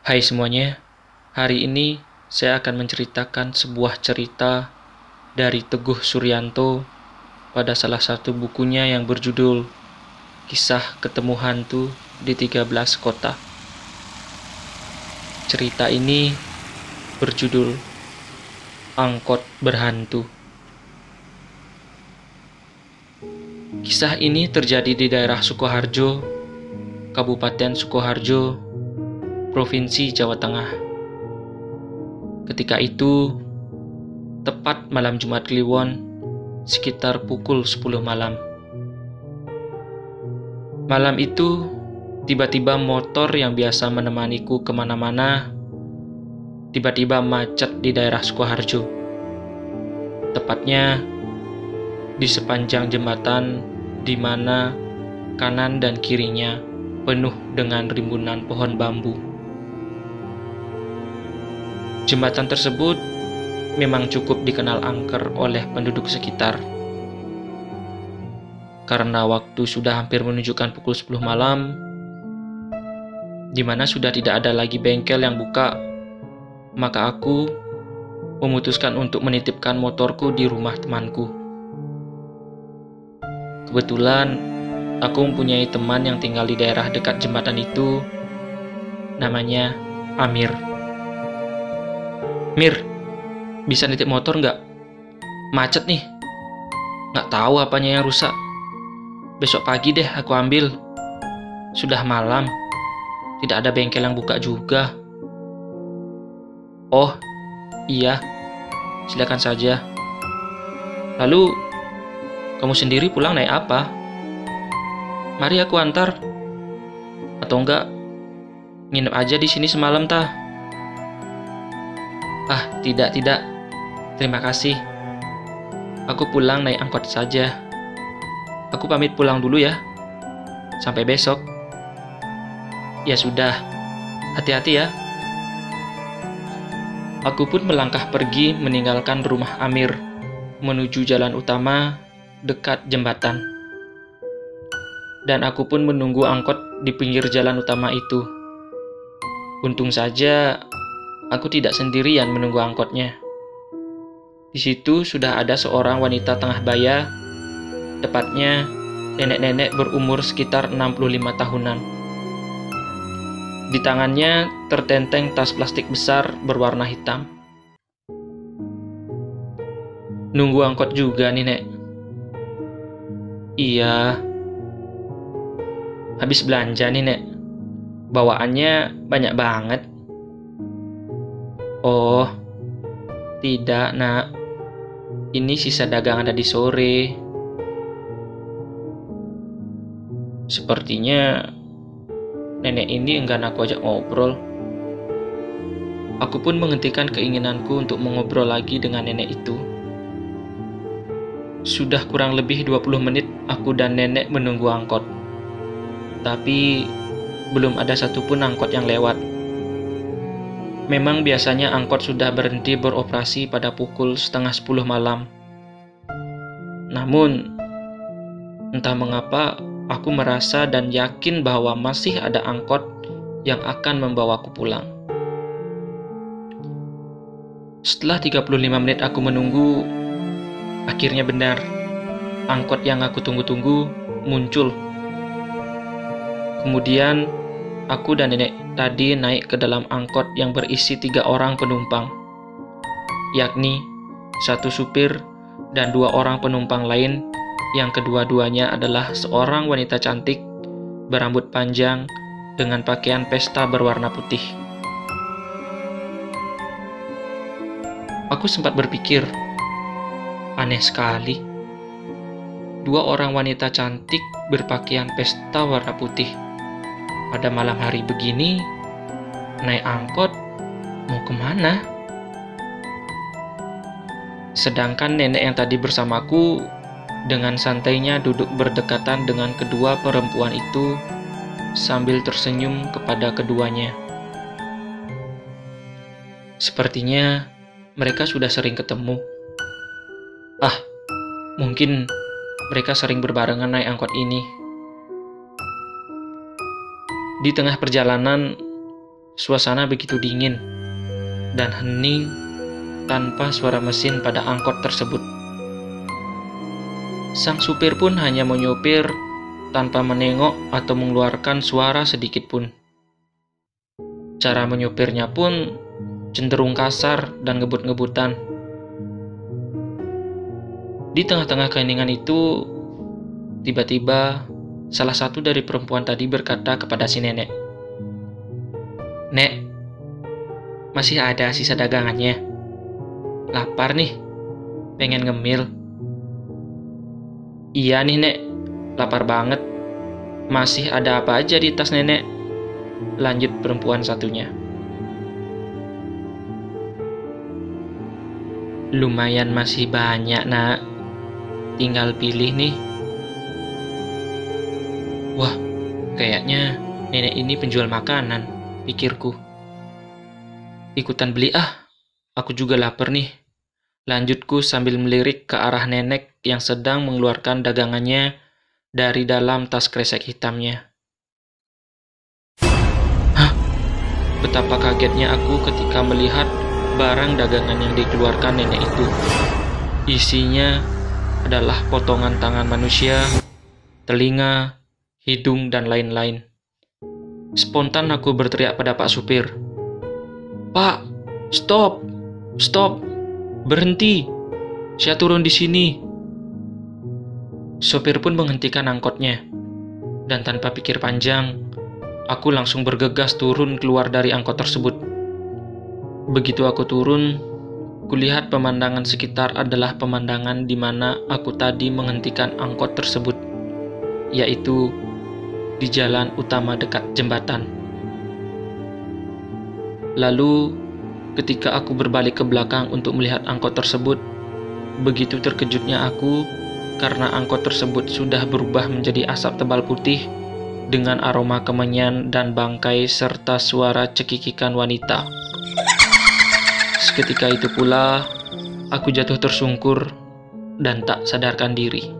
Hai semuanya, hari ini saya akan menceritakan sebuah cerita dari Teguh Suryanto pada salah satu bukunya yang berjudul Kisah Ketemu Hantu di 13 Kota. Cerita ini berjudul Angkot Berhantu. Kisah ini terjadi di daerah Sukoharjo, Kabupaten Sukoharjo, Provinsi Jawa Tengah. Ketika itu, tepat malam Jumat Kliwon, sekitar pukul 10 malam. Malam itu, tiba-tiba motor yang biasa menemaniku kemana-mana, tiba-tiba macet di daerah Sukoharjo. Tepatnya, di sepanjang jembatan di mana kanan dan kirinya penuh dengan rimbunan pohon bambu. Jembatan tersebut memang cukup dikenal angker oleh penduduk sekitar. Karena waktu sudah hampir menunjukkan pukul 10 malam, di mana sudah tidak ada lagi bengkel yang buka, maka aku memutuskan untuk menitipkan motorku di rumah temanku. Kebetulan, aku mempunyai teman yang tinggal di daerah dekat jembatan itu, namanya Amir. Mir, bisa nitip motor nggak? Macet nih. Nggak tahu apanya yang rusak. Besok pagi deh aku ambil. Sudah malam. Tidak ada bengkel yang buka juga. Oh, iya. Silakan saja. Lalu, kamu sendiri pulang naik apa? Mari aku antar. Atau enggak, nginep aja di sini semalam tah. Ah, tidak. Terima kasih. Aku pulang naik angkot saja. Aku pamit pulang dulu ya. Sampai besok. Ya sudah. Hati-hati ya. Aku pun melangkah pergi meninggalkan rumah Amir menuju jalan utama dekat jembatan. Dan aku pun menunggu angkot di pinggir jalan utama itu. Untung saja aku tidak sendirian menunggu angkotnya. Di situ sudah ada seorang wanita tengah baya, tepatnya nenek-nenek berumur sekitar 65 tahunan. Di tangannya tertenteng tas plastik besar berwarna hitam. Nunggu angkot juga nih, Nek. Iya. Habis belanja nih, Nek. Bawaannya banyak banget. Oh, tidak, Nak. Ini sisa dagangan tadi sore. Sepertinya nenek ini enggan aku ajak ngobrol. Aku pun menghentikan keinginanku untuk mengobrol lagi dengan nenek itu. Sudah kurang lebih 20 menit aku dan nenek menunggu angkot. Tapi belum ada satupun angkot yang lewat. Memang biasanya angkot sudah berhenti beroperasi pada pukul setengah 10 malam. Namun, entah mengapa aku merasa dan yakin bahwa masih ada angkot yang akan membawaku pulang. Setelah 35 menit aku menunggu, akhirnya benar, angkot yang aku tunggu-tunggu muncul. Kemudian, aku dan nenek tadi naik ke dalam angkot yang berisi 3 orang penumpang, yakni 1 supir dan 2 orang penumpang lain yang kedua-duanya adalah seorang wanita cantik berambut panjang dengan pakaian pesta berwarna putih. Aku sempat berpikir, aneh sekali. 2 orang wanita cantik berpakaian pesta warna putih. Pada malam hari begini, naik angkot, mau kemana? Sedangkan nenek yang tadi bersamaku, dengan santainya duduk berdekatan dengan kedua perempuan itu, sambil tersenyum kepada keduanya. Sepertinya mereka sudah sering ketemu. Ah, mungkin mereka sering berbarengan naik angkot ini. Di tengah perjalanan, Suasana begitu dingin dan hening tanpa suara mesin pada angkot tersebut. Sang supir pun hanya menyopir tanpa menengok atau mengeluarkan suara sedikit pun. Cara menyopirnya pun cenderung kasar dan ngebut-ngebutan. Di tengah-tengah keheningan itu, tiba-tiba salah satu dari perempuan tadi berkata kepada si nenek, "Nek, masih ada sisa dagangannya? Lapar nih, pengen ngemil." "Iya nih nek, lapar banget. Masih ada apa aja di tas nenek?" lanjut perempuan satunya. "Lumayan masih banyak nak, tinggal pilih nih." Wah, kayaknya nenek ini penjual makanan, pikirku. Ikutan beli ah, aku juga lapar nih, lanjutku sambil melirik ke arah nenek yang sedang mengeluarkan dagangannya dari dalam tas kresek hitamnya. Hah? Betapa kagetnya aku ketika melihat barang dagangan yang dikeluarkan nenek itu. Isinya adalah potongan tangan manusia, telinga, hidung, dan lain-lain. Spontan aku berteriak pada Pak Supir, "Pak, stop! Stop! Berhenti! Saya turun di sini." Sopir pun menghentikan angkotnya, dan tanpa pikir panjang, aku langsung bergegas turun keluar dari angkot tersebut. Begitu aku turun, kulihat pemandangan sekitar adalah pemandangan di mana aku tadi menghentikan angkot tersebut, yaitu di jalan utama dekat jembatan. Lalu, ketika aku berbalik ke belakang untuk melihat angkot tersebut, begitu terkejutnya aku karena angkot tersebut sudah berubah menjadi asap tebal putih dengan aroma kemenyan dan bangkai serta suara cekikikan wanita. Seketika itu pula, aku jatuh tersungkur dan tak sadarkan diri.